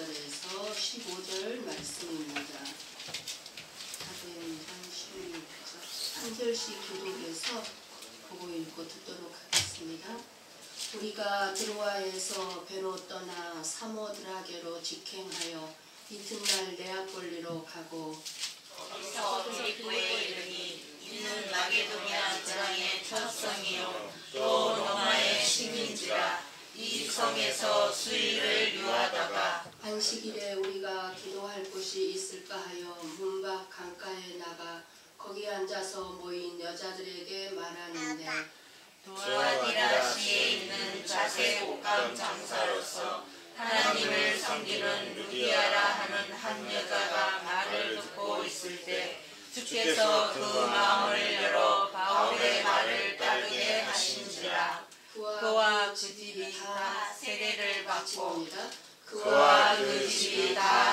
11절에서 15절 말씀입니다. 사도행전 16장 한 절씩 교독해서 보고 읽고 듣도록 하겠습니다. 우리가 드로아에서 배로 떠나 사모드라게로 직행하여 이튿날 네아폴리로 가고 거기서 빌립보에 이르니 이는 마게도냐 지방의 첫 성이요 또 로마의 시민지라. 이 성에서 수일을 유하다가 안식일에 우리가 기도할 곳이 있을까 하여 문밖 강가에 나가 거기 앉아서 모인 여자들에게 말하는데 두아디라시에 있는 자색 옷감 장사로서 하나님을 섬기는 루디아라 하는 한 여자가 말을 듣고 있을 때 주께서 그 마음을 열어 바울의 말을 따르게 하신지라. 그와 그 집이 다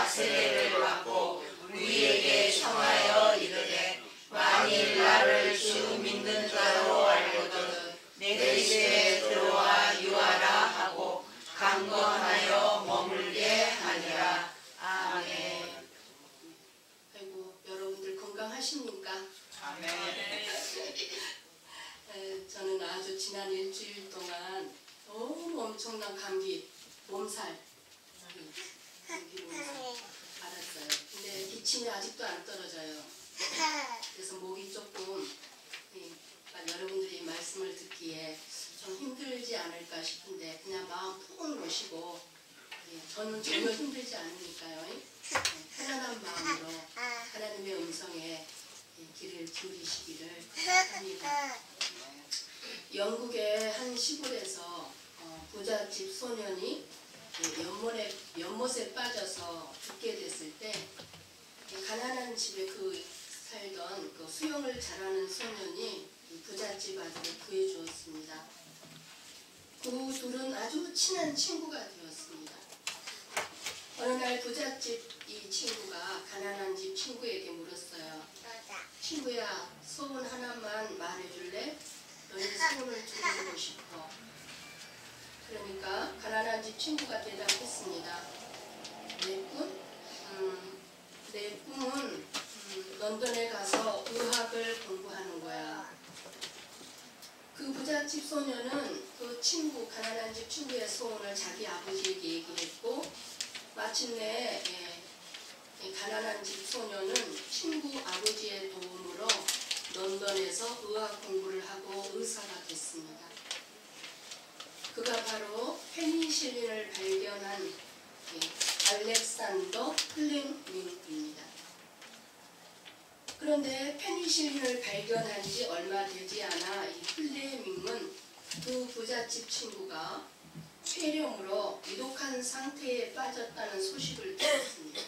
세례를 받고 우리에게 청하여 이르되 만일 나를 주 믿는 자로 알거든 내 집에 들어와 유하라 하고 강건하여 머물게 하니라. 아멘. 아이고, 여러분들 건강하십니까? 아멘. 저는 아주 지난 일주일 동안 너무 엄청난 감기, 몸살 알았어요. 근데 기침이 아직도 안 떨어져요. 그래서 목이 조금 여러분들이 말씀을 듣기에 좀 힘들지 않을까 싶은데 그냥 마음 푹 놓으시고 저는 전혀 힘들지 않으니까요. 편안한 마음으로 하나님의 음성에 귀를 기울이시기를 합니다. 영국의 한 시골에서 부잣집 소년이 연못에 빠져서 죽게 됐을 때 가난한 집에 살던 수영을 잘하는 소년이 부잣집 아들을 구해주었습니다. 그 둘은 아주 친한 친구가 되었습니다. 어느 날 부잣집 이 친구가 가난한 집 친구에게 물었어요. 친구야, 소원 하나만 말해줄래? 너의 소원을 들어보고 싶어. 그러니까 가난한 집 친구가 대답했습니다. 내 꿈은 런던에 가서 의학을 공부하는 거야. 그 부잣집 소녀는 가난한 집 친구의 소원을 자기 아버지에게 얘기했고 마침내 가난한 집 소녀는 친구 아버지의 도움으로 런던에서 의학 공부를 하고 의사가 됐습니다. 그가 바로 페니실린을 발견한 알렉산더 플레밍입니다. 그런데 페니실린을 발견한 지 얼마 되지 않아 이 플레밍은 그 부잣집 친구가 폐렴으로 위독한 상태에 빠졌다는 소식을 들었습니다.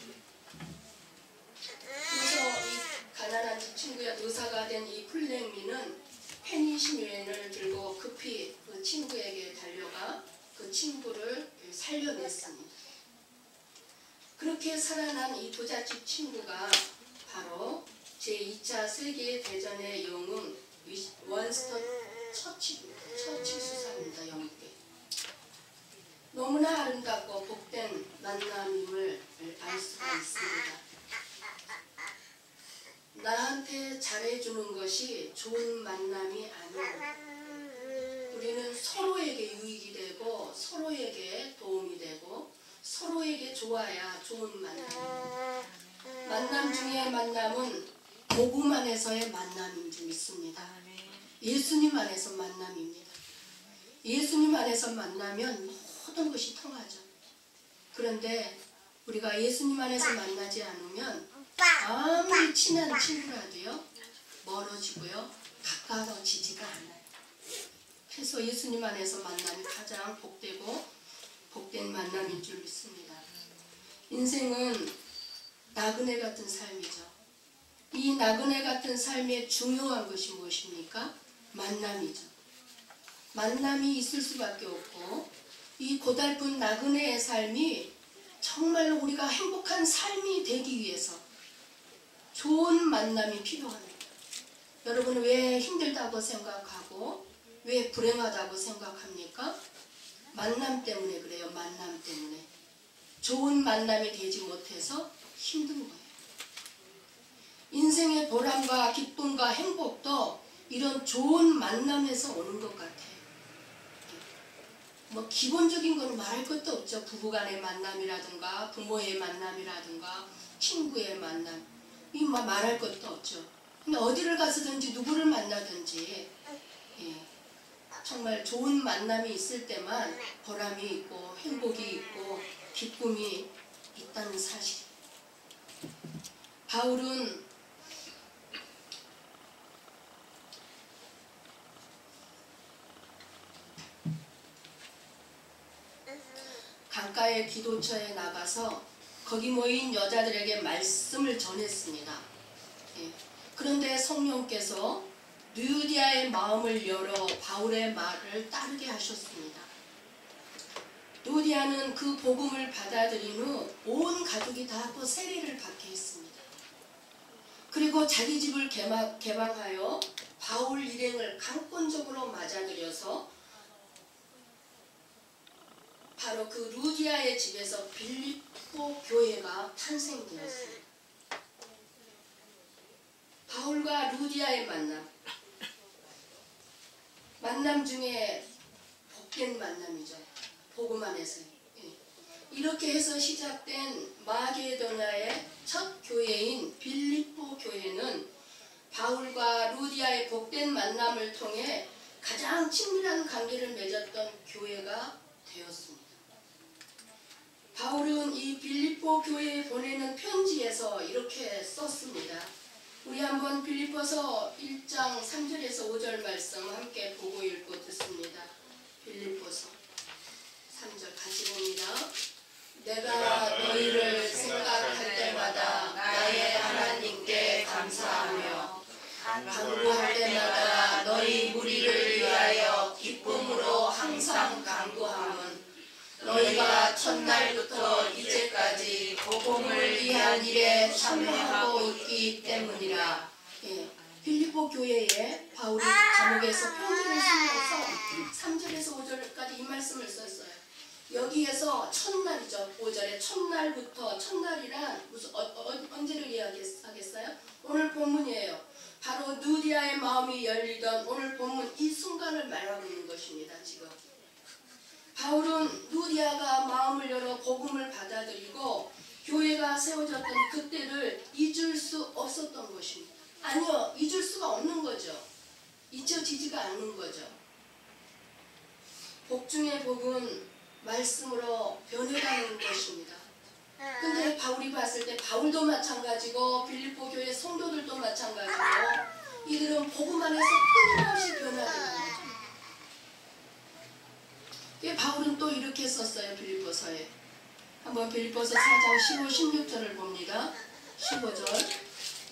그래서 이 가난한 집 친구의 의사가 된 이 플레밍은 페니실린을 들고 급히 그 친구에게 달려가 그 친구를 살려냈습니다. 그렇게 살아난 이 부잣집 친구가 바로 제2차 세계대전의 영웅 원스턴 처칠 수사입니다. 영국에. 너무나 아름답고 복된 만남임을 알 수가 있습니다. 나한테 잘해주는 것이 좋은 만남이 아니고 우리는 서로에게 유익이 되고 서로에게 도움이 되고 서로에게 좋아야 좋은 만남입니다. 만남 중에 만남은 복음 안에서의 만남인 줄 믿습니다. 예수님 안에서 만남입니다. 예수님 안에서 만나면 모든 것이 통하죠. 그런데 우리가 예수님 안에서 만나지 않으면 아무리 친한 친구라도요 멀어지고요 가까워지지가 않아요. 그래서 예수님 안에서 만남이 가장 복된 만남인 줄 믿습니다. 인생은 나그네 같은 삶이죠. 이 나그네 같은 삶의 중요한 것이 무엇입니까? 만남이죠. 만남이 있을 수밖에 없고 이 고달픈 나그네의 삶이 정말로 우리가 행복한 삶이 되기 위해서 좋은 만남이 필요합니다. 여러분 왜 힘들다고 생각하고 왜 불행하다고 생각합니까? 만남 때문에 그래요. 만남 때문에. 좋은 만남이 되지 못해서 힘든 거예요. 인생의 보람과 기쁨과 행복도 이런 좋은 만남에서 오는 것 같아요. 뭐 기본적인 건 말할 것도 없죠. 부부간의 만남이라든가 부모의 만남이라든가 친구의 만남, 이 말할 것도 없죠. 근데 어디를 가서든지 누구를 만나든지 정말 좋은 만남이 있을 때만 보람이 있고 행복이 있고 기쁨이 있다는 사실. 바울은 강가의 기도처에 나가서 거기 모인 여자들에게 말씀을 전했습니다. 그런데 성령께서 루디아의 마음을 열어 바울의 말을 따르게 하셨습니다. 루디아는 그 복음을 받아들인 후 온 가족이 다 또 세례를 받게 했습니다. 그리고 자기 집을 개방하여 바울 일행을 강권적으로 맞아들여서 바로 그 루디아의 집에서 빌립보 교회가 탄생되었습니다. 바울과 루디아의 만남 중에 복된 만남이죠. 복음 안에서요. 이렇게 해서 시작된 마게도나의 첫 교회인 빌립보 교회는 바울과 루디아의 복된 만남을 통해 가장 친밀한 관계를 맺었던 교회가 되었습니다. 바울은 이 빌립보 교회에 보내는 편지에서 이렇게 썼습니다. 우리 한번 빌립보서 1장 3절에서 5절 말씀 함께 보고 읽고 듣습니다. 빌립보서 3절 같이 봅니다. 내가 너희를 생각할 때마다 나의 하나님께 감사하며 간구할 때마다 너희 무리를 위하여 기쁨으로 항상 간구함은 너희가 첫날부터 이제까지 복음을 위한 일에 참여하고 있기 때문이라. 빌립보 교회에 바울이 감옥에서 편지를 쓰면서 3절에서 5절까지 이 말씀을 썼어요. 여기에서 첫날이죠. 5절에 첫날부터, 첫날이란 무슨 언제를 이야기하겠어요? 오늘 본문이에요. 바로 루디아의 마음이 열리던 오늘 본문 이 순간을 말하고 있는 것입니다. 지금 바울은 루디아가 마음을 열어 복음을 받아들이고 교회가 세워졌던 그때를 잊을 수 없었던 것입니다. 아니요, 잊을 수가 없는 거죠. 잊혀지지가 않는 거죠. 복 중의 복은 말씀으로 변해가는 것입니다. 근데 바울이 봤을 때 바울도 마찬가지고 빌립보 교회 성도들도 마찬가지고 이들은 복음 안에서 끊임없이 변화되는 거죠. 바울은 또 이렇게 썼어요. 빌립보서에 한번 빌립보서 4장 15, 16절을 봅니다. 15절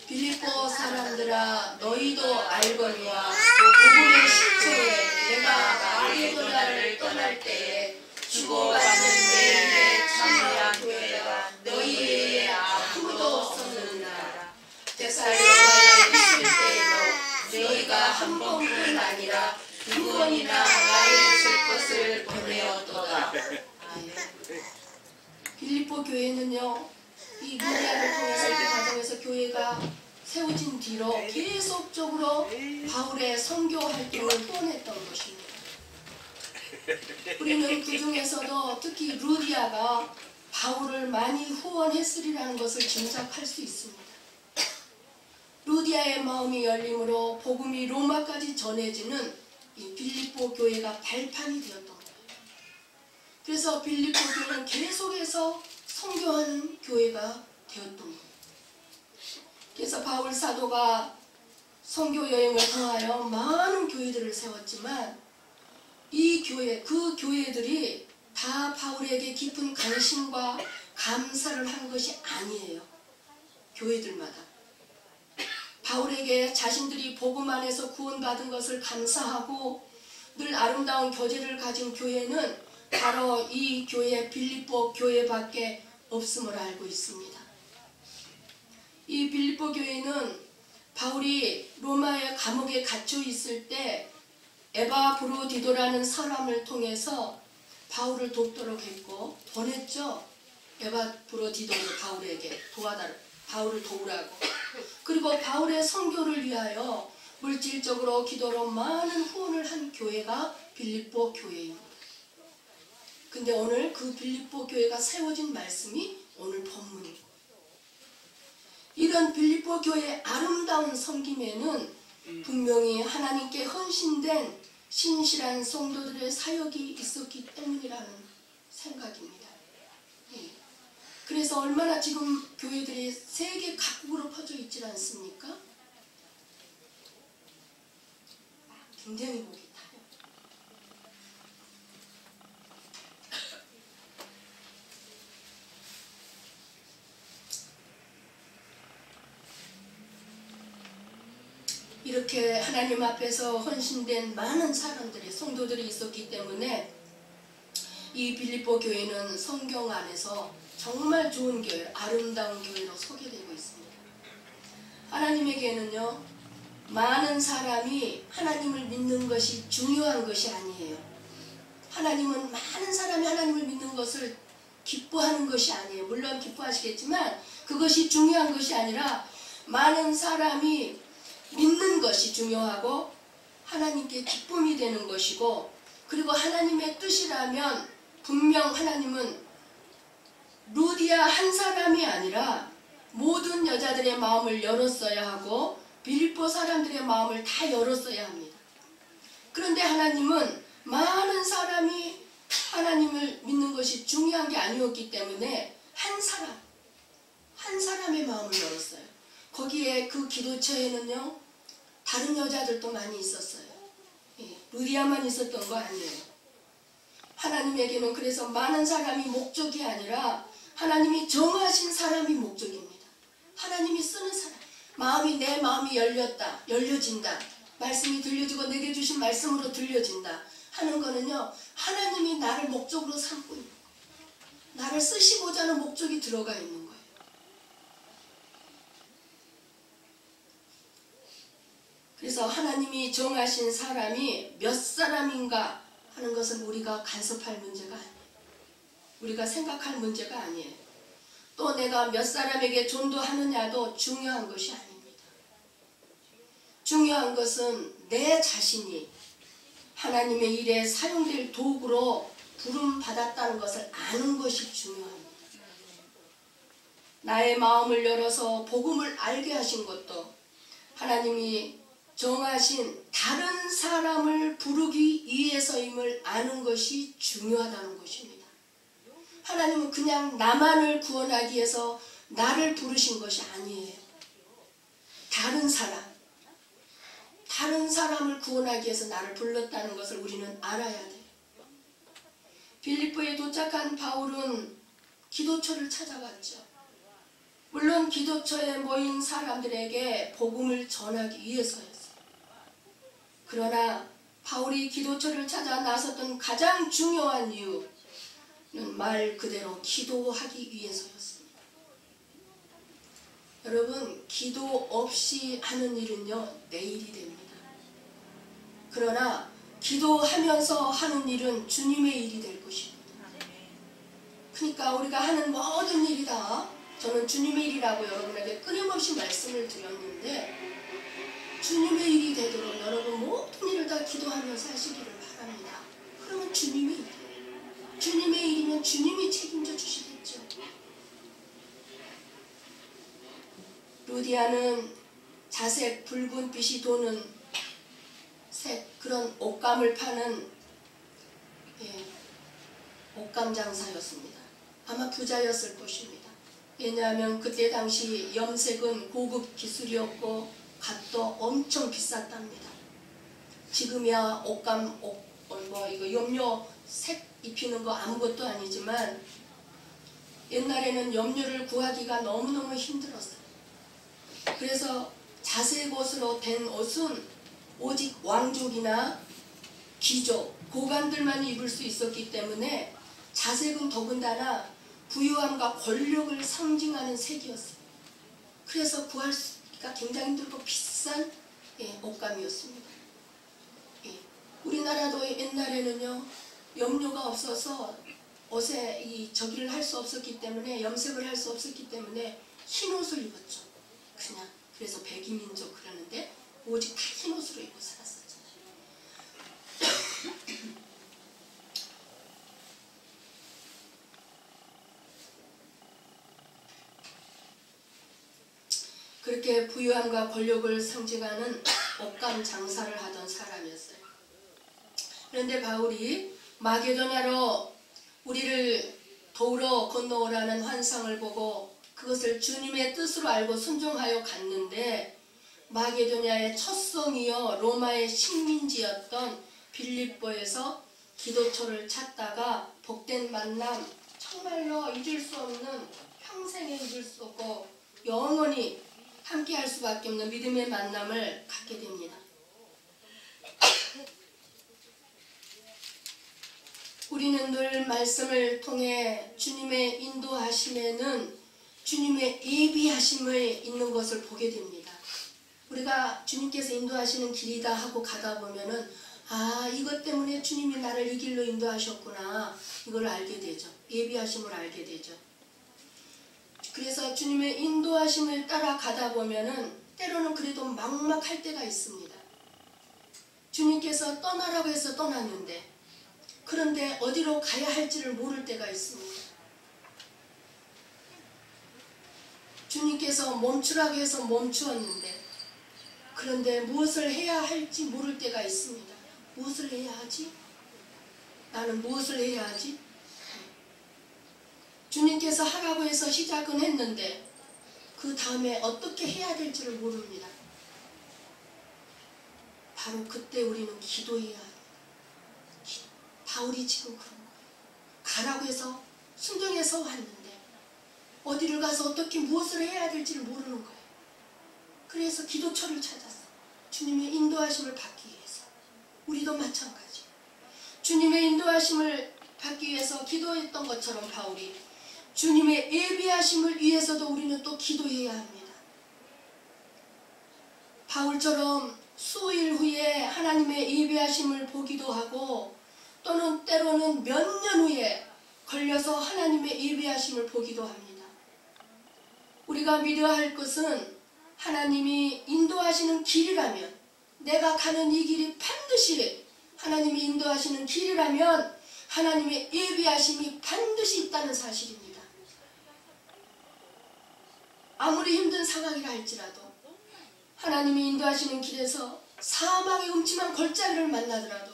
빌립보 사람들아 너희도 알거니와 복음의 시초에 내가 마게도나를 떠날 때에 주고받는 내 일에 참여한 교회가 너희 외에 아무도 없었느니라. 데살로니가에 있을 때에도 너희가 한 번뿐 아니라 두 번이나 나의 있을 것을 보내었도다. 빌립보 교회는요, 이 루디아를 통해서 이 과정에서 교회가 세워진 뒤로 계속적으로 바울의 선교 활동을 후원했던 것입니다. 우리는 그 중에서도 특히 루디아가 바울을 많이 후원했으리라는 것을 짐작할 수 있습니다. 루디아의 마음이 열림으로 복음이 로마까지 전해지는 이 빌립보 교회가 발판이 되었던 거예요. 그래서 빌립보 교회는 계속해서 선교하는 교회가 되었던 거예요. 그래서 바울 사도가 선교 여행을 통하여 많은 교회들을 세웠지만 이 교회, 그 교회들이 다 바울에게 깊은 관심과 감사를 한 것이 아니에요. 교회들마다 바울에게 자신들이 복음 안에서 구원받은 것을 감사하고 늘 아름다운 교제를 가진 교회는 바로 이 교회 빌립보 교회밖에 없음을 알고 있습니다. 이 빌립보 교회는 바울이 로마의 감옥에 갇혀 있을 때 에바브로디도라는 사람을 통해서 바울을 돕도록 했고 보냈죠. 에바브로디도로 바울을 도우라고. 그리고 바울의 선교를 위하여 물질적으로 기도로 많은 후원을 한 교회가 빌립보 교회입니다. 근데 오늘 그 빌립보 교회가 세워진 말씀이 오늘 본문이고, 이런 빌립보 교회의 아름다운 섬김에는 분명히 하나님께 헌신된 신실한 성도들의 사역이 있었기 때문이라는 생각입니다. 그래서 얼마나 지금 교회들이 세계 각국으로 퍼져 있지 않습니까? 굉장히 보기 타요. 이렇게 하나님 앞에서 헌신된 많은 사람들이, 성도들이 있었기 때문에 이 빌립보 교회는 성경 안에서 정말 좋은 교회, 아름다운 교회로 소개되고 있습니다. 하나님에게는요, 많은 사람이 하나님을 믿는 것이 중요한 것이 아니에요. 하나님은 많은 사람이 하나님을 믿는 것을 기뻐하는 것이 아니에요. 물론 기뻐하시겠지만 그것이 중요한 것이 아니라 많은 사람이 믿는 것이 중요하고 하나님께 기쁨이 되는 것이고, 그리고 하나님의 뜻이라면 분명 하나님은 루디아 한 사람이 아니라 모든 여자들의 마음을 열었어야 하고 빌립보 사람들의 마음을 다 열었어야 합니다. 그런데 하나님은 많은 사람이 하나님을 믿는 것이 중요한 게 아니었기 때문에 한 사람의 마음을 열었어요. 거기에 그 기도처에는요, 다른 여자들도 많이 있었어요. 루디아만 있었던 거 아니에요. 하나님에게는 그래서 많은 사람이 목적이 아니라 하나님이 정하신 사람이 목적입니다. 하나님이 쓰는 사람, 내 마음이 열려진다. 말씀이 들려지고 내게 주신 말씀으로 들려진다 하는 거는요, 하나님이 나를 목적으로 삼고 있는 거예요. 나를 쓰시고자 하는 목적이 들어가 있는 거예요. 그래서 하나님이 정하신 사람이 몇 사람인가 하는 것은 우리가 간섭할 문제가 아니에요. 우리가 생각할 문제가 아니에요. 또 내가 몇 사람에게 전도하느냐도 중요한 것이 아닙니다. 중요한 것은 내 자신이 하나님의 일에 사용될 도구로 부름받았다는 것을 아는 것이 중요합니다. 나의 마음을 열어서 복음을 알게 하신 것도 하나님이 정하신 다른 사람을 부르기 위해서임을 아는 것이 중요하다는 것입니다. 하나님은 그냥 나만을 구원하기 위해서 나를 부르신 것이 아니에요. 다른 사람을 구원하기 위해서 나를 불렀다는 것을 우리는 알아야 돼요. 빌립보에 도착한 바울은 기도처를 찾아갔죠. 물론 기도처에 모인 사람들에게 복음을 전하기 위해서였어요. 그러나 바울이 기도처를 찾아 나섰던 가장 중요한 이유는 말 그대로 기도하기 위해서였습니다. 여러분, 기도 없이 하는 일은요, 내일이 됩니다. 그러나 기도하면서 하는 일은 주님의 일이 될 것입니다. 그러니까 우리가 하는 모든 일이 다 저는 주님의 일이라고 여러분에게 끊임없이 말씀을 드렸는데, 주님의 일이 되도록 여러분 모든 일을 다 기도하면서 하시기를 바랍니다. 그러면 주님의 일이에요. 주님의 일이면 주님이 책임져 주시겠죠. 루디아는 자색 붉은 빛이 도는 그런 옷감을 파는 옷감 장사였습니다. 아마 부자였을 것입니다. 왜냐하면 그때 당시 염색은 고급 기술이었고 값도 엄청 비쌌답니다. 지금이야 옷감, 이거 염료 색 입히는 거 아무것도 아니지만 옛날에는 염료를 구하기가 너무너무 힘들었어요. 그래서 자색 옷으로 된 옷은 오직 왕족이나 귀족, 고관들만 입을 수 있었기 때문에 자색은 더군다나 부유함과 권력을 상징하는 색이었어요. 그래서 구할 수가 굉장히 힘들고 비싼 옷감이었습니다. 우리나라도 옛날에는요, 염료가 없어서 옷에 이 저기를 할 수 없었기 때문에, 염색을 할 수 없었기 때문에 흰 옷을 입었죠. 그냥. 그래서 백이민족 그러는데 오직 다 흰 옷으로 입고 살았었잖아요. 그렇게 부유함과 권력을 상징하는 옷감 장사를 하던 사람이었어요. 그런데 바울이 마게도냐로 우리를 도우러 건너오라는 환상을 보고 그것을 주님의 뜻으로 알고 순종하여 갔는데, 마게도냐의 첫 성이요 로마의 식민지였던 빌립보에서 기도처를 찾다가 복된 만남, 정말로 잊을 수 없는, 평생에 잊을 수 없고 영원히 함께 할 수밖에 없는 믿음의 만남을 갖게 됩니다. 우리는 늘 말씀을 통해 주님의 인도하심에는 주님의 예비하심을 있는 것을 보게 됩니다. 우리가 주님께서 인도하시는 길이다 하고 가다 보면은, 아, 이것 때문에 주님이 나를 이 길로 인도하셨구나, 이걸 알게 되죠. 예비하심을 알게 되죠. 그래서 주님의 인도하심을 따라가다 보면은 때로는 그래도 막막할 때가 있습니다. 주님께서 떠나라고 해서 떠났는데, 그런데 어디로 가야 할지를 모를 때가 있습니다. 주님께서 멈추라고 해서 멈추었는데, 그런데 무엇을 해야 할지 모를 때가 있습니다. 무엇을 해야 하지? 나는 무엇을 해야 하지? 주님께서 하라고 해서 시작은 했는데 그 다음에 어떻게 해야 될지를 모릅니다. 바로 그때 우리는 기도해야 합니다. 바울이 지금 그런 거예요. 가라고 해서 순종해서 왔는데 어디를 가서 어떻게 무엇을 해야 될지를 모르는 거예요. 그래서 기도처를 찾았어. 주님의 인도하심을 받기 위해서. 우리도 마찬가지. 주님의 인도하심을 받기 위해서 기도했던 것처럼 바울이 주님의 예비하심을 위해서도 우리는 또 기도해야 합니다. 바울처럼 수일 후에 하나님의 예비하심을 보기도 하고, 또는 때로는 몇 년 후에 걸려서 하나님의 예비하심을 보기도 합니다. 우리가 믿어야 할 것은 하나님이 인도하시는 길이라면, 내가 가는 이 길이 반드시 하나님이 인도하시는 길이라면 하나님의 예비하심이 반드시 있다는 사실입니다. 아무리 힘든 상황이라 할지라도 하나님이 인도하시는 길에서 사망의 음침한 골짜기를 만나더라도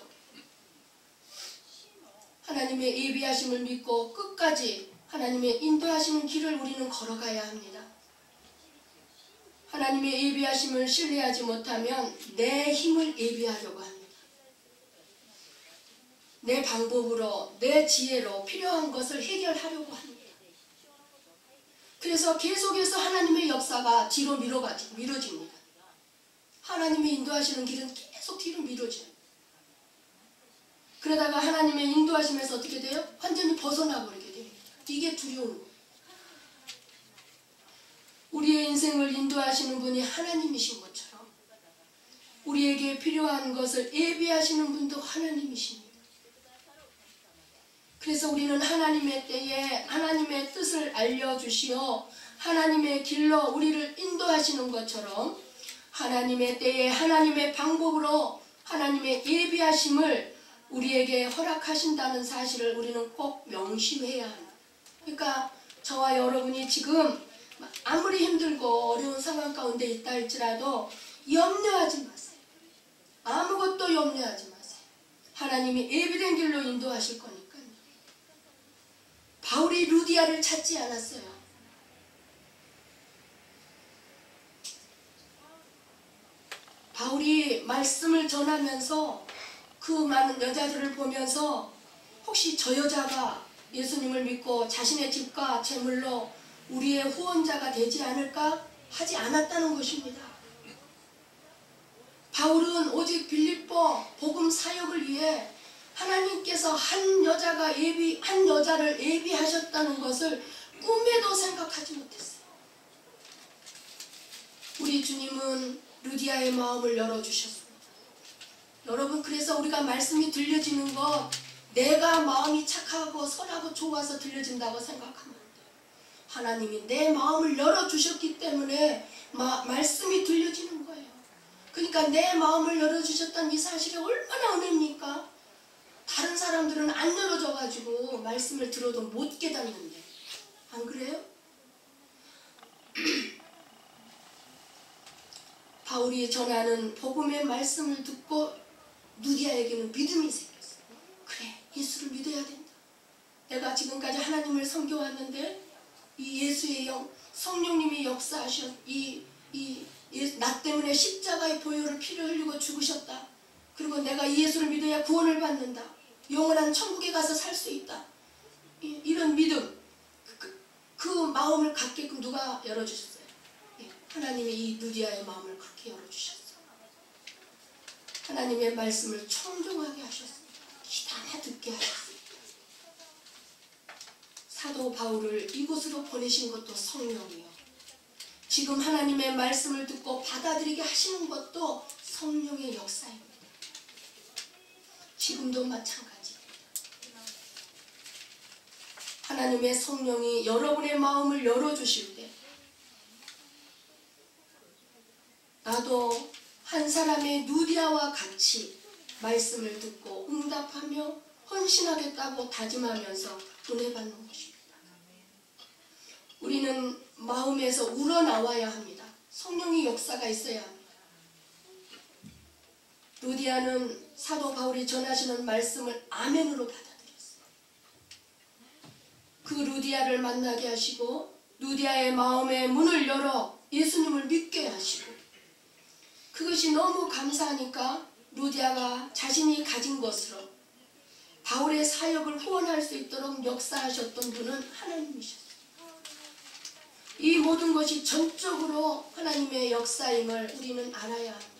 하나님의 예비하심을 믿고 끝까지 하나님의 인도하시는 길을 우리는 걸어가야 합니다. 하나님의 예비하심을 신뢰하지 못하면 내 힘을 예비하려고 합니다. 내 방법으로, 내 지혜로 필요한 것을 해결하려고 합니다. 그래서 계속해서 하나님의 역사가 뒤로 미뤄집니다. 하나님의 인도하시는 길은 계속 뒤로 미뤄져요. 그러다가 하나님의 인도하심에서 어떻게 돼요? 완전히 벗어나버리게 됩니다. 이게 두려운 거예요. 우리의 인생을 인도하시는 분이 하나님이신 것처럼 우리에게 필요한 것을 예비하시는 분도 하나님이십니다. 그래서 우리는 하나님의 때에 하나님의 뜻을 알려주시어 하나님의 길로 우리를 인도하시는 것처럼 하나님의 때에 하나님의 방법으로 하나님의 예비하심을 우리에게 허락하신다는 사실을 우리는 꼭 명심해야 합니다. 그러니까 저와 여러분이 지금 아무리 힘들고 어려운 상황 가운데 있다 할지라도 염려하지 마세요. 아무것도 염려하지 마세요. 하나님이 예비된 길로 인도하실 거니까요. 바울이 루디아를 찾지 않았어요. 바울이 말씀을 전하면서 그 많은 여자들을 보면서 혹시 저 여자가 예수님을 믿고 자신의 집과 재물로 우리의 후원자가 되지 않을까 하지 않았다는 것입니다. 바울은 오직 빌립보 복음 사역을 위해 하나님께서 한 여자를 예비하셨다는 것을 꿈에도 생각하지 못했어요. 우리 주님은 루디아의 마음을 열어주셨습니다. 여러분, 그래서 우리가 말씀이 들려지는 것 내가 마음이 착하고 선하고 좋아서 들려진다고 생각하면 안 돼요. 하나님이 내 마음을 열어주셨기 때문에 말씀이 들려지는 거예요. 그러니까 내 마음을 열어주셨다는 이 사실이 얼마나 은혜입니까? 다른 사람들은 안 열어져가지고 말씀을 들어도 못 깨닫는데, 안 그래요? 바울이 전하는 복음의 말씀을 듣고 누디아에게는 믿음이 생겼어요. 그래, 예수를 믿어야 된다. 내가 지금까지 하나님을 섬겨왔는데 이 예수의 영, 성령님이 역사하셨 나 때문에 십자가의 보혈을 피를 흘리고 죽으셨다. 그리고 내가 이 예수를 믿어야 구원을 받는다. 영원한 천국에 가서 살 수 있다. 이런 믿음, 그 마음을 갖게끔 누가 열어주셨어요? 하나님이 이 누디아의 마음을 그렇게 열어주셨어요. 하나님의 말씀을 청종하게 하셨어요. 기다려 듣게 하셨어요. 사도 바울을 이곳으로 보내신 것도 성령이요. 지금 하나님의 말씀을 듣고 받아들이게 하시는 것도 성령의 역사입니다. 지금도 마찬가지. 하나님의 성령이 여러분의 마음을 열어주실 때 나도 한 사람의 누디아와 같이 말씀을 듣고 응답하며 헌신하겠다고 다짐하면서 은혜 받는 것입니다. 우리는 마음에서 우러나와야 합니다. 성령의 역사가 있어야 합니다. 누디아는 사도 바울이 전하시는 말씀을 아멘으로 받아들였어요. 그 루디아를 만나게 하시고 누디아의 마음의 문을 열어 예수님을 믿게 하시고, 그것이 너무 감사하니까 루디아가 자신이 가진 것으로 바울의 사역을 후원할 수 있도록 역사하셨던 분은 하나님이셨어요. 이 모든 것이 전적으로 하나님의 역사임을 우리는 알아야 합니다.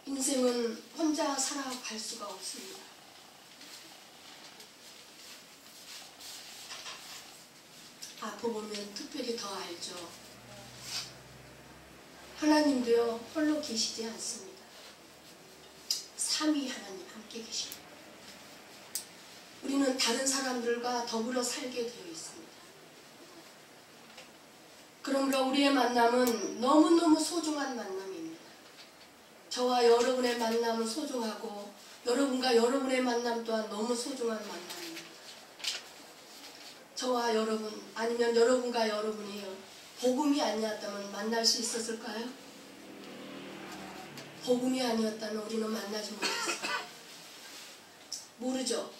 인생은 혼자 살아갈 수가 없습니다. 앞으로 보면 특별히 더 알죠. 하나님도요 홀로 계시지 않습니다. 삼위 하나님 함께 계십니다. 우리는 다른 사람들과 더불어 살게 되어 있습니다. 그러므로 우리의 만남은 너무너무 소중한 만남입니다. 저와 여러분의 만남은 소중하고 여러분과 여러분의 만남 또한 너무 소중한 만남입니다. 저와 여러분, 아니면 여러분과 여러분이요, 복음이 아니었다면 만날 수 있었을까요? 복음이 아니었다면 우리는 만나지 못했어요. 모르죠.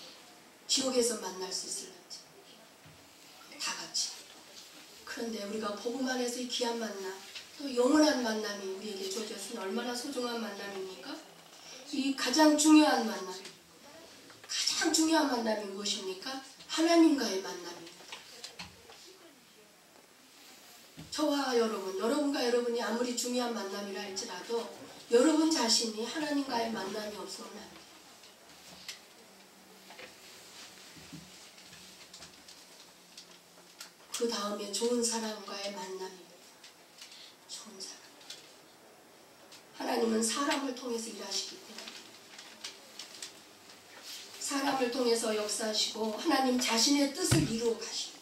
지옥에서 만날 수 있을지 다 같이. 그런데 우리가 복음 안에서 이 귀한 만남, 또 영원한 만남이 우리에게 주어졌으니 얼마나 소중한 만남입니까? 이 가장 중요한 만남, 가장 중요한 만남이 무엇입니까? 하나님과의 만남입니다. 저와 여러분, 여러분과 여러분이 아무리 중요한 만남이라 할지라도 여러분 자신이 하나님과의 만남이 없으면 안 돼요. 그 다음에 좋은 사람과의 만남입니다. 좋은 사람. 하나님은 사람을 통해서 일하시기 때문에 사람을 통해서 역사하시고 하나님 자신의 뜻을 이루어 가시고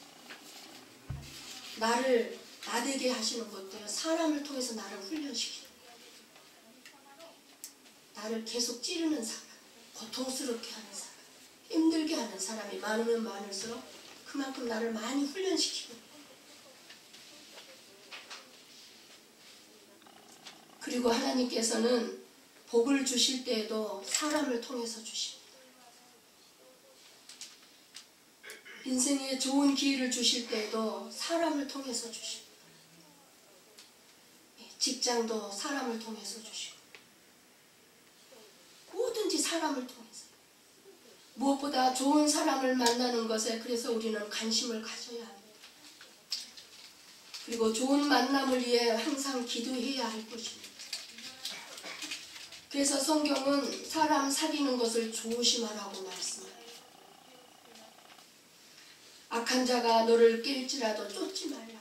나를 나되게 하시는 것도요, 사람을 통해서 나를 훈련시키고 나를 계속 찌르는 사람, 고통스럽게 하는 사람, 힘들게 하는 사람이 많으면 많을수록 그만큼 나를 많이 훈련시키고, 그리고 하나님께서는 복을 주실 때에도 사람을 통해서 주십니다. 인생에 좋은 기회를 주실 때에도 사람을 통해서 주십니다. 직장도 사람을 통해서 주시고 뭐든지 사람을 통해서, 무엇보다 좋은 사람을 만나는 것에 그래서 우리는 관심을 가져야 합니다. 그리고 좋은 만남을 위해 항상 기도해야 할 것입니다. 그래서 성경은 사람 사귀는 것을 조심하라고 말씀합니다. 악한 자가 너를 깰지라도 쫓지 말라.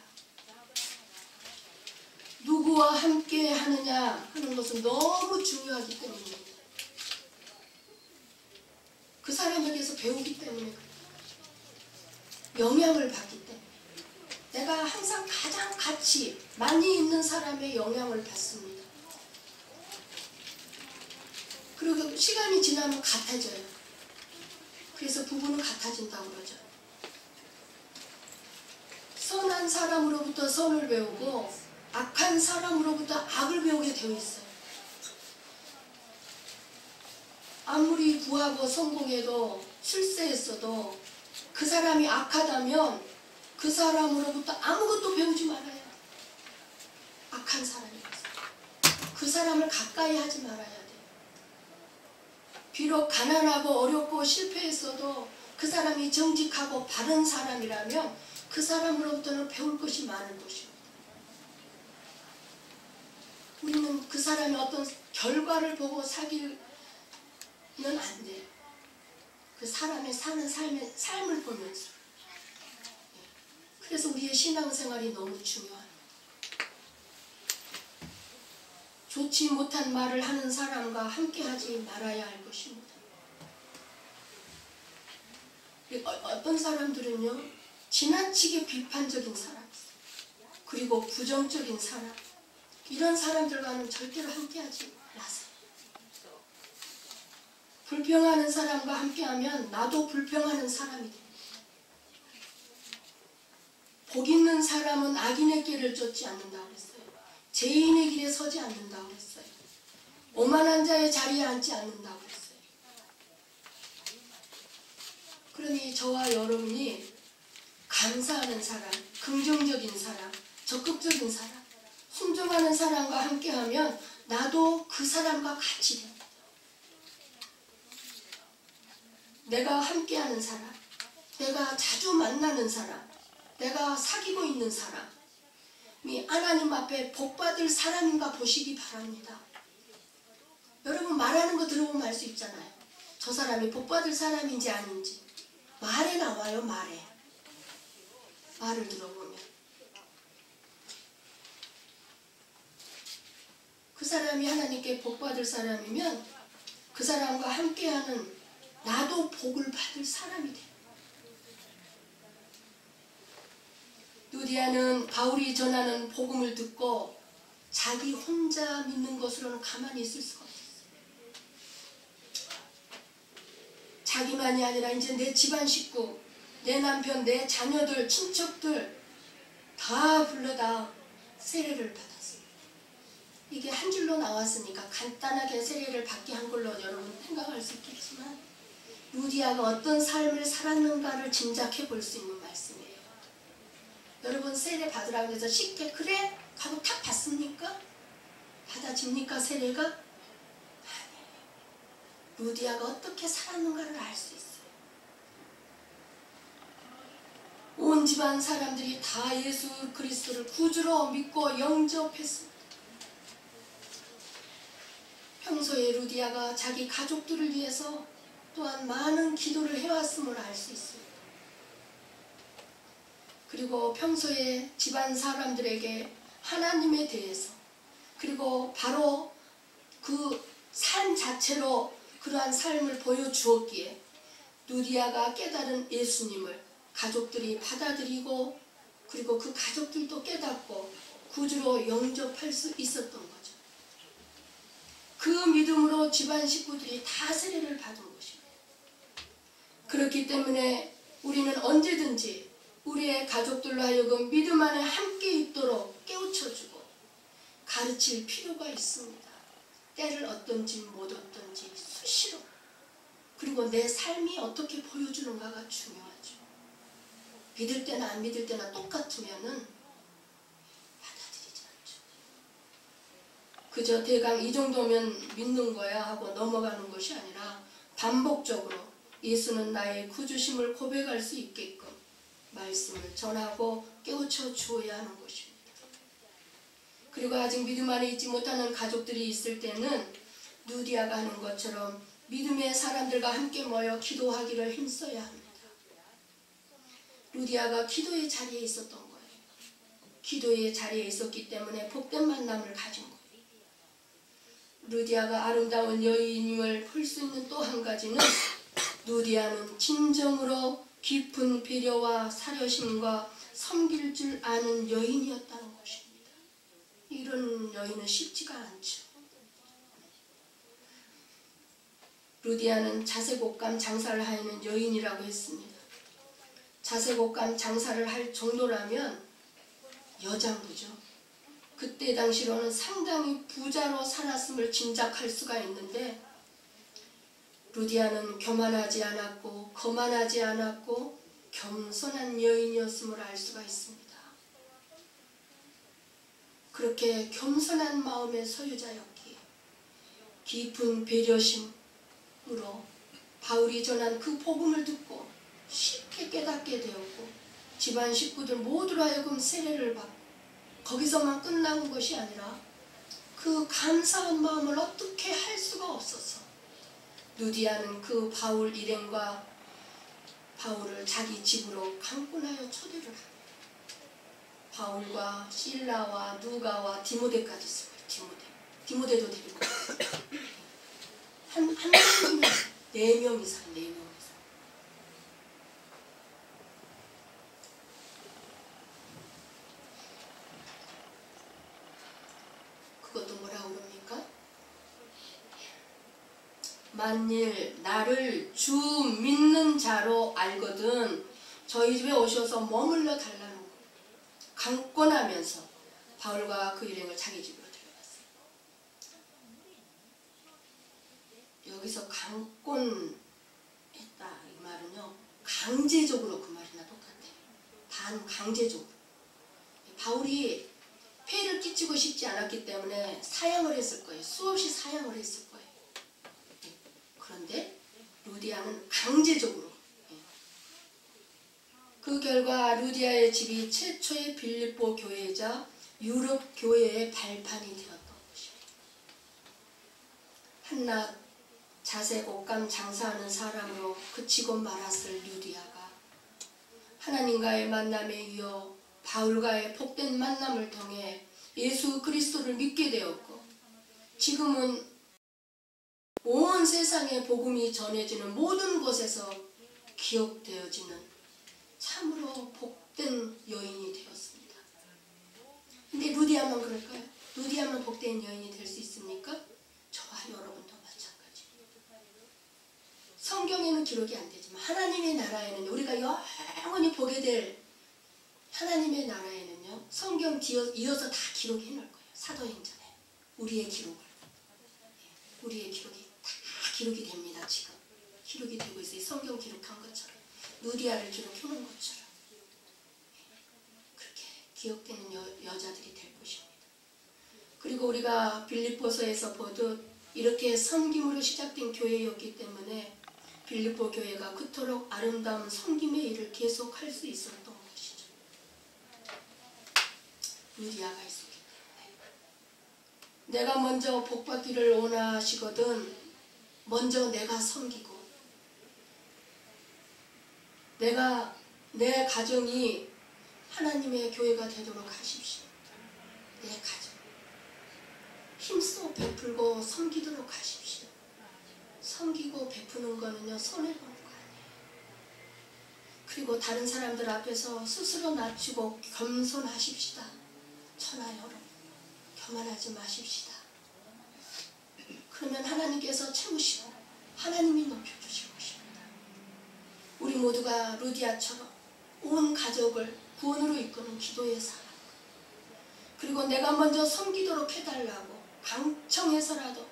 누구와 함께 하느냐 하는 것은 너무 중요하기 때문입니다. 그 사람에게서 배우기 때문에 그래요. 영향을 받기 때문에. 내가 항상 가장 가치 많이 있는 사람의 영향을 받습니다. 그리고 시간이 지나면 같아져요. 그래서 부부는 같아진다고 그러죠. 선한 사람으로부터 선을 배우고 악한 사람으로부터 악을 배우게 되어 있어요. 아무리 부하고 성공해도 출세했어도 그 사람이 악하다면 그 사람으로부터 아무것도 배우지 말아요. 악한 사람이라서. 그 사람을 가까이 하지 말아야 돼요. 비록 가난하고 어렵고 실패했어도 그 사람이 정직하고 바른 사람이라면 그 사람으로부터는 배울 것이 많은 것입니다. 우리는 그 사람이 어떤 결과를 보고 사귀는 안 돼요. 그 사람의 사는 삶을 보면서. 그래서 우리의 신앙생활이 너무 중요해요. 좋지 못한 말을 하는 사람과 함께하지 말아야 할 것입니다. 어떤 사람들은요, 지나치게 비판적인 사람, 그리고 부정적인 사람, 이런 사람들과는 절대로 함께하지 마세요. 불평하는 사람과 함께하면 나도 불평하는 사람이 됩니다. 복 있는 사람은 악인의 길을 쫓지 않는다고 그랬어요. 죄인의 길에 서지 않는다고 그랬어요. 오만한 자의 자리에 앉지 않는다고 그랬어요. 그러니 저와 여러분이 감사하는 사람, 긍정적인 사람, 적극적인 사람, 순종하는 사람과 함께하면 나도 그 사람과 같이 됩니다. 내가 함께하는 사람, 내가 자주 만나는 사람, 내가 사귀고 있는 사람이 하나님 앞에 복받을 사람인가 보시기 바랍니다. 여러분 말하는 거 들어보면 알 수 있잖아요. 저 사람이 복받을 사람인지 아닌지. 말에 나와요. 말에. 말을 들어보면. 그 사람이 하나님께 복받을 사람이면 그 사람과 함께하는 나도 복을 받을 사람이 돼요. 루디아는 바울이 전하는 복음을 듣고 자기 혼자 믿는 것으로는 가만히 있을 수가 없었어요. 자기만이 아니라 이제 내 집안 식구, 내 남편, 내 자녀들, 친척들 다 불러다 세례를 받았어요. 이게 한 줄로 나왔으니까 간단하게 세례를 받게 한 걸로 여러분 생각할 수 있겠지만 루디아가 어떤 삶을 살았는가를 짐작해 볼 수 있는 말씀이에요. 여러분 세례 받으라고 해서 쉽게 그래? 가고 탁 받습니까? 받아집니까 세례가? 아니에요. 루디아가 어떻게 살았는가를 알 수 있어요. 온 집안 사람들이 다 예수 그리스도를 구주로 믿고 영접했습니다. 평소에 루디아가 자기 가족들을 위해서 또한 많은 기도를 해왔음을 알 수 있습니다. 그리고 평소에 집안 사람들에게 하나님에 대해서 그리고 바로 그 삶 자체로 그러한 삶을 보여주었기에 루디아가 깨달은 예수님을 가족들이 받아들이고 그리고 그 가족들도 깨닫고 구주로 영접할 수 있었던 거죠. 그 믿음으로 집안 식구들이 다 세례를 받은 것입니다. 그렇기 때문에 우리는 언제든지 우리의 가족들로 하여금 믿음 안에 함께 있도록 깨우쳐주고 가르칠 필요가 있습니다. 때를 어떤지 못 어떤지 수시로. 그리고 내 삶이 어떻게 보여주는가가 중요하죠. 믿을 때나 안 믿을 때나 똑같으면은 받아들이지 않죠. 그저 대강 이 정도면 믿는 거야 하고 넘어가는 것이 아니라 반복적으로 예수는 나의 구주심을 고백할 수 있게끔 말씀을 전하고 깨우쳐 주어야 하는 것입니다. 그리고 아직 믿음 안에 있지 못하는 가족들이 있을 때는 루디아가 하는 것처럼 믿음의 사람들과 함께 모여 기도하기를 힘써야 합니다. 루디아가 기도의 자리에 있었던 거예요. 기도의 자리에 있었기 때문에 복된 만남을 가진 거예요. 루디아가 아름다운 여인임을 볼 수 있는 또 한 가지는 루디아는 진정으로 깊은 배려와 사려심과 섬길 줄 아는 여인이었다는 것입니다. 이런 여인은 쉽지가 않죠. 루디아는 자색옷감 장사를 하는 여인이라고 했습니다. 자색옷감 장사를 할 정도라면 여장부죠. 그때 당시로는 상당히 부자로 살았음을 짐작할 수가 있는데 루디아는 교만하지 않았고 거만하지 않았고 겸손한 여인이었음을 알 수가 있습니다. 그렇게 겸손한 마음의 소유자였기에 깊은 배려심으로 바울이 전한 그 복음을 듣고 쉽게 깨닫게 되었고 집안 식구들 모두로 하여금 세례를 받고 거기서만 끝난 것이 아니라 그 감사한 마음을 어떻게 할 수가 없어서 루디아는 그 바울 일행과 바울을 자기 집으로 강권하여 초대를 합니다. 바울과 실라와 누가와 디모데까지 있어요. 디모데도 데리고 한 명이면 4명 이상, 4명 이상. 그것도 뭐라고 그럽니까? 만일 나를 주 믿는 자로 알거든 저희 집에 오셔서 머물러 달라는 거. 강권하면서 바울과 그 일행을 자기 집으로 데려갔어요. 여기서 강권했다 이 말은요 강제적으로 그 말이나 똑같아요. 반강제적으로. 바울이 폐를 끼치고 싶지 않았기 때문에 사양을 했을 거예요. 수없이 사양을 했을 거예요. 그런데 루디아는 강제적으로. 그 결과 루디아의 집이 최초의 빌립보 교회이자 유럽 교회의 발판이 되었던 것입니다. 한낱 자색 옷감 장사하는 사람으로 그치고 말았을 루디아가 하나님과의 만남에 이어 바울과의 복된 만남을 통해 예수 그리스도를 믿게 되었고 지금은 온 세상에 복음이 전해지는 모든 곳에서 기억되어지는 참으로 복된 여인이 되었습니다. 근데 루디아만 그럴까요? 루디아만 복된 여인이 될 수 있습니까? 저와 여러분도 마찬가지입니다. 성경에는 기록이 안 되지만 하나님의 나라에는 우리가 영원히 보게 될 하나님의 나라에는요 성경 이어서 다 기록해 놓을 거예요. 사도행전에 우리의 기록이 다 기록이 됩니다. 지금 기록이 되고 있어요. 성경 기록한 것처럼 루디아를 기록해 놓은 것처럼 그렇게 기억되는 여자들이 될 것입니다. 그리고 우리가 빌립보서에서 보듯 이렇게 섬김으로 시작된 교회였기 때문에 빌립보 교회가 그토록 아름다운 섬김의 일을 계속할 수 있었던 것이죠. 루디아가 있었기 때문에 내가 먼저 복받기를 원하시거든 먼저 내가 섬기고 내 가정이 하나님의 교회가 되도록 하십시오. 내 가정 힘써 베풀고 섬기도록 하십시오. 섬기고 베푸는 거는요 손해보는 거 아니에요. 그리고 다른 사람들 앞에서 스스로 낮추고 겸손하십시다. 천하 여러분 교만하지 마십시다. 그러면 하나님께서 채우시고 하나님이 높여주실 것입니다. 우리 모두가 루디아처럼 온 가족을 구원으로 이끄는 기도의 사람 그리고 내가 먼저 섬기도록 해달라고 강청해서라도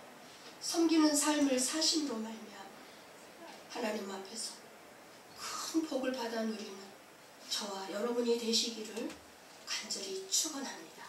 섬기는 삶을 사심으로 말미암아 하나님 앞에서 큰 복을 받아 누리는 저와 여러분이 되시기를 간절히 축원합니다.